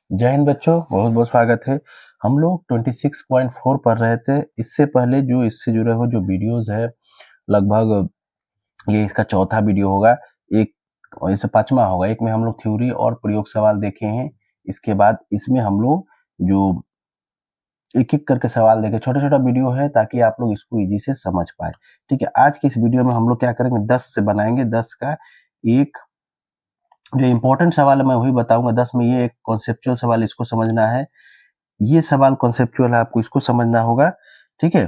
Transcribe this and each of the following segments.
जय हिंद बच्चों, बहुत बहुत स्वागत है। हम लोग 26.4 पढ़ रहे थे। इससे पहले जो इससे जुड़े हुए जो वीडियोस है, लगभग ये इसका चौथा वीडियो होगा, एक ऐसे पांचवा होगा। एक में हम लोग थ्योरी और प्रयोग सवाल देखे हैं। इसके बाद इसमें हम लोग जो एक एक करके सवाल देखे, छोटा छोटा वीडियो है ताकि आप लोग इसको इजी से समझ पाए। ठीक है, आज की इस वीडियो में हम लोग क्या करेंगे, 10 से बनाएंगे। 10 का एक जो इंपॉर्टेंट सवाल है मैं वही बताऊंगा। 10 में ये एक कॉन्सेप्चुअल सवाल, इसको समझना है। ये सवाल कॉन्सेप्चुअल है, आपको इसको समझना होगा। ठीक है,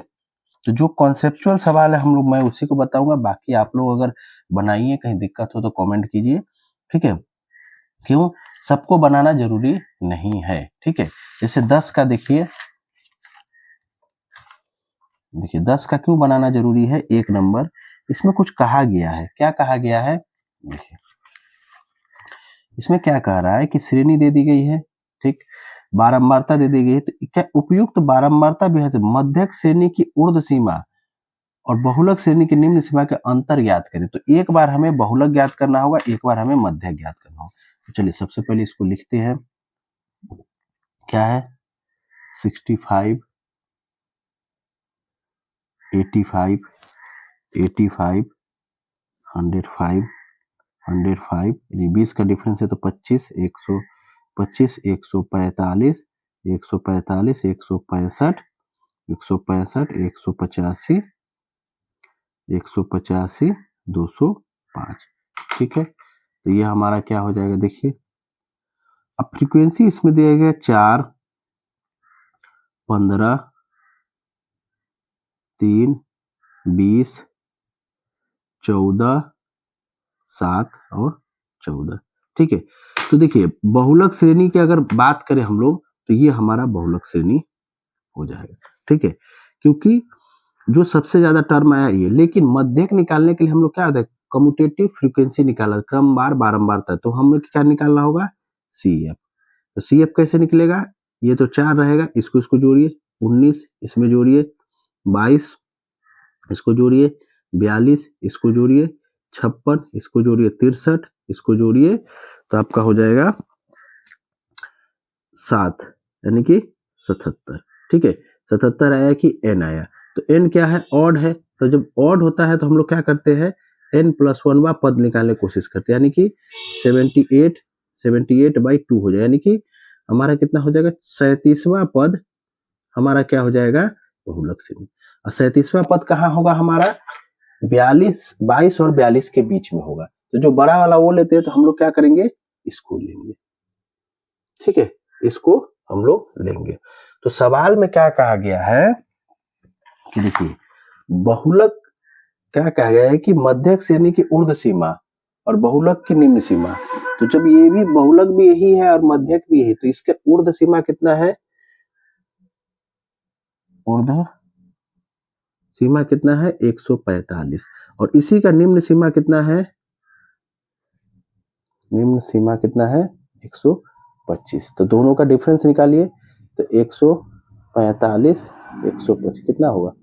तो जो कॉन्सेप्चुअल सवाल है हम लोग, मैं उसी को बताऊंगा। बाकी आप लोग अगर बनाइए, कहीं दिक्कत हो तो कमेंट कीजिए। ठीक है, क्यों सबको बनाना जरूरी नहीं है। ठीक है, जैसे 10 का देखिए 10 का क्यों बनाना जरूरी है। एक नंबर, इसमें कुछ कहा गया है। क्या कहा गया है, देखिए इसमें क्या कह रहा है कि श्रेणी दे दी गई है, ठीक, बारंबारता दे दी गई है। तो क्या उपयुक्त बारंबारता भी है, मध्यक श्रेणी की ऊर्ध्व सीमा और बहुलक श्रेणी की निम्न सीमा के अंतर ज्ञात करें। तो एक बार हमें बहुलक ज्ञात करना होगा, एक बार हमें मध्यक ज्ञात करना होगा। तो चलिए सबसे पहले इसको लिखते हैं। क्या है, 65, 85, 85, 105, 105, 20 का डिफरेंस है तो 25, 125, 145, 145, 165, 165, 185, 185, 205। ठीक है, तो ये हमारा क्या हो जाएगा, देखिए अब फ्रीक्वेंसी इसमें दिया गया 4, 15, 3, 20, 14, 7 और 14। ठीक है, तो देखिए बहुलक श्रेणी की अगर बात करें हम लोग, तो ये हमारा बहुलक श्रेणी हो जाएगा। ठीक है, क्योंकि जो सबसे ज्यादा टर्म आया ये, लेकिन मध्यक निकालने के लिए हम लोग क्या होता है, कम्यूटेटिव फ्रीक्वेंसी निकाला, क्रमवार बारंबारता। तो हमें क्या निकालना होगा, CF। तो CF कैसे निकलेगा, ये तो 4 रहेगा, इसको इसको जोड़िए, 19 इसमें जोड़िए, 22 इसको जोड़िए, 42 इसको जोड़िए, 56 इसको जोड़िए, 63 इसको जोड़िए, तो आपका हो जाएगा 7, यानी कि 77। ठीक है, 77 आया कि N आया। तो N क्या है, ऑड है। तो जब ऑड होता है तो हम लोग क्या करते हैं, N+1वां पद निकालने की कोशिश करते हैं, यानी कि 78/2 हो जाए, यानी कि हमारा कितना हो जाएगा, 37वां पद हमारा क्या हो जाएगा, बहुलक श्रेणी। और 37वां पद कहाँ होगा हमारा, 22 और 42 के बीच में होगा। तो जो बड़ा वाला वो लेते हैं, तो हम लोग क्या करेंगे, इसको लेंगे। ठीक है, इसको हम लोग लेंगे। तो सवाल में क्या कहा गया है कि देखिए बहुलक क्या कहा गया है कि मध्यक श्रेणी की ऊर्ध्व सीमा और बहुलक की निम्न सीमा। तो जब ये भी बहुलक भी यही है और मध्यक भी यही, तो इसके ऊर्ध्व सीमा कितना है, ऊर्ध्व सीमा कितना है, 145। और इसी का निम्न सीमा कितना है, निम्न सीमा कितना है, 125। तो दोनों का डिफरेंस निकालिए, तो 145, 125 कितना होगा,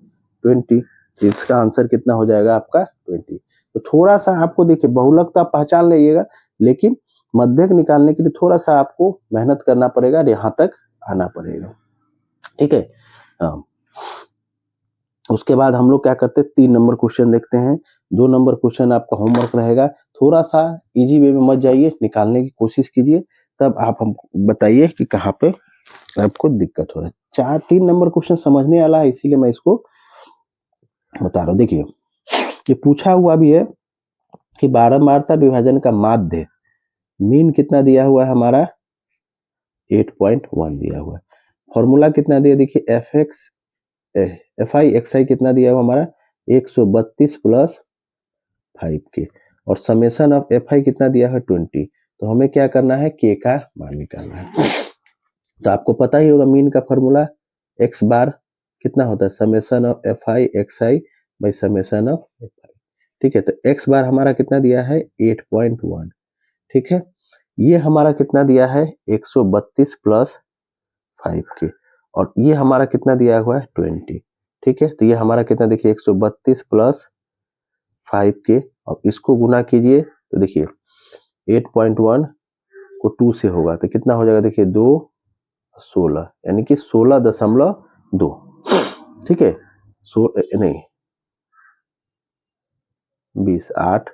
20। इसका आंसर कितना हो जाएगा आपका, 20। तो थोड़ा सा आपको देखिए, बहुलक तो आप पहचान लीजिएगा, लेकिन मध्यक निकालने के लिए थोड़ा सा आपको मेहनत करना पड़ेगा, यहाँ तक आना पड़ेगा। ठीक है, हाँ। उसके बाद हम लोग क्या करते हैं, 3 नंबर क्वेश्चन देखते हैं। 2 नंबर क्वेश्चन आपका होमवर्क रहेगा। थोड़ा सा इजी वे में मत जाइए, निकालने की कोशिश कीजिए, तब आप हमको बताइए कि कहाँ पे आपको दिक्कत हो रहा है। 3 नंबर क्वेश्चन समझने वाला है, इसीलिए मैं इसको बता रहा हूँ। देखिए ये पूछा हुआ भी है कि बारंबारता विभाजन का माध्य मीन कितना दिया हुआ है हमारा, 8.1 दिया हुआ है। फॉर्मूला कितना दिया, देखिए FI कितना दिया हुआ हमारा, 132 + 5 के, और समेशन ऑफ FI कितना दिया है, 20। तो हमें क्या करना है, K का मान निकालना है। तो आपको पता ही होगा मीन का फॉर्मूला, x बार कितना होता है, summation of FI XI by summation of FI। ठीक है, तो x बार हमारा कितना दिया है, 8.1। ठीक है, ये हमारा कितना दिया है, 132 + 5 के, और ये हमारा कितना दिया हुआ है, 20। ठीक है, तो ये हमारा कितना, देखिए 132 + 5 के, और इसको गुना कीजिए, तो देखिए 8.1 को 2 से होगा तो कितना हो जाएगा, देखिए 2 16 यानी कि 16.2, ठीक है। नहीं 20 8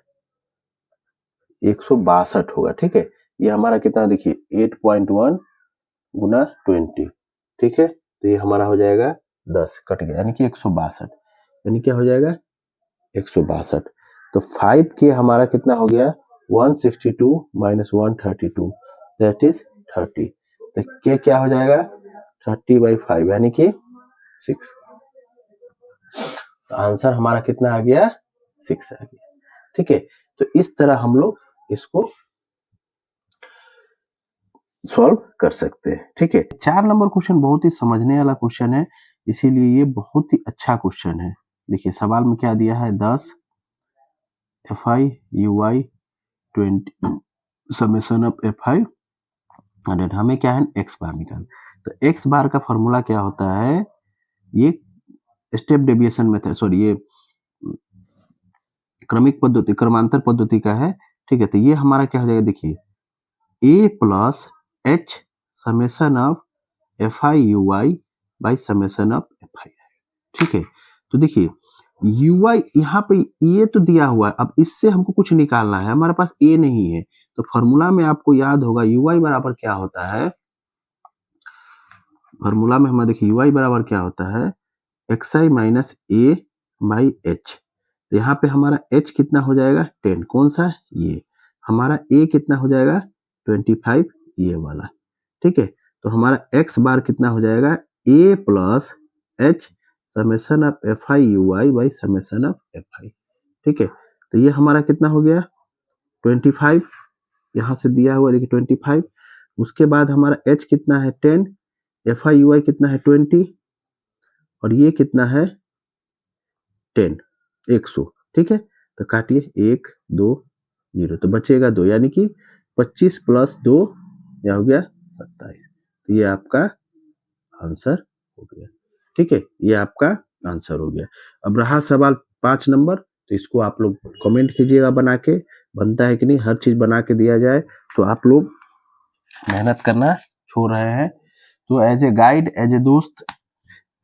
162 होगा, ठीक है। ये हमारा कितना देखिए 8.1 गुना 20, ठीक है। तो ये हमारा हो जाएगा 10 कट गया यानी कि 162, यानी क्या हो जाएगा 162। तो 5 के हमारा कितना हो गया 162 माइनस 132 दैट इज 30। तो के क्या हो जाएगा 30/5 यानी कि 6। तो आंसर हमारा कितना आ गया 6 आ गया, ठीक है। तो इस तरह हम लोग इसको सॉल्व कर सकते हैं, ठीक है। 4 नंबर क्वेश्चन बहुत ही समझने वाला क्वेश्चन है, इसीलिए ये बहुत ही अच्छा क्वेश्चन है। देखिए सवाल में क्या दिया है 10 fi ui 20 summation of fi 100, हमें क्या है एक्स बार निकाल। तो एक्स बार का फॉर्मूला क्या होता है, ये स्टेप डेविएशन मेथड, सॉरी ये क्रमिक पद्धति क्रमांतर पद्धति का है, ठीक है। तो ये हमारा क्या हो जाएगा देखिए a plus H summation of F I U Y by summation of F I, ठीक है। तो देखिए यू आई यहाँ पे ये तो दिया हुआ है, अब इससे हमको कुछ निकालना है, हमारे पास ए नहीं है। तो फॉर्मूला में आपको याद होगा यू आई बराबर क्या होता है, फॉर्मूला में हमारा देखिए यू आई बराबर क्या होता है x I minus A by H. तो यहाँ पे हमारा h कितना हो जाएगा 10, कौन सा ये, हमारा a कितना हो जाएगा 25 ये वाला, ठीक है। तो हमारा x बार कितना हो जाएगा a plus H summation of F I you I by summation of F I, ठीक है। तो ये हमारा कितना हो गया 25, यहाँ से दिया हुआ देखिए 25। उसके बाद हमारा h कितना है 10, एफ आई यू आई कितना है 20 और ये कितना है 10 100, ठीक है। तो काटिए 1 2 0, तो बचेगा 2 यानी कि 25 प्लस 2 यह हो गया 27। तो ये आपका आंसर हो गया, ठीक है। ये आपका आंसर हो गया। अब रहा सवाल 5 नंबर, तो इसको आप लोग कमेंट कीजिएगा बना के, बनता है कि नहीं, हर चीज बना के दिया जाए तो आप लोग मेहनत करना छोड़ रहे हैं। तो as a guide, as a दोस्त,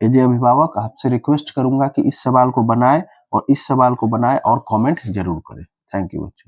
एज ए अभिभावक आपसे रिक्वेस्ट करूंगा कि इस सवाल को बनाएं और इस सवाल को बनाएं और कमेंट जरूर करें। थैंक यू बच्चों।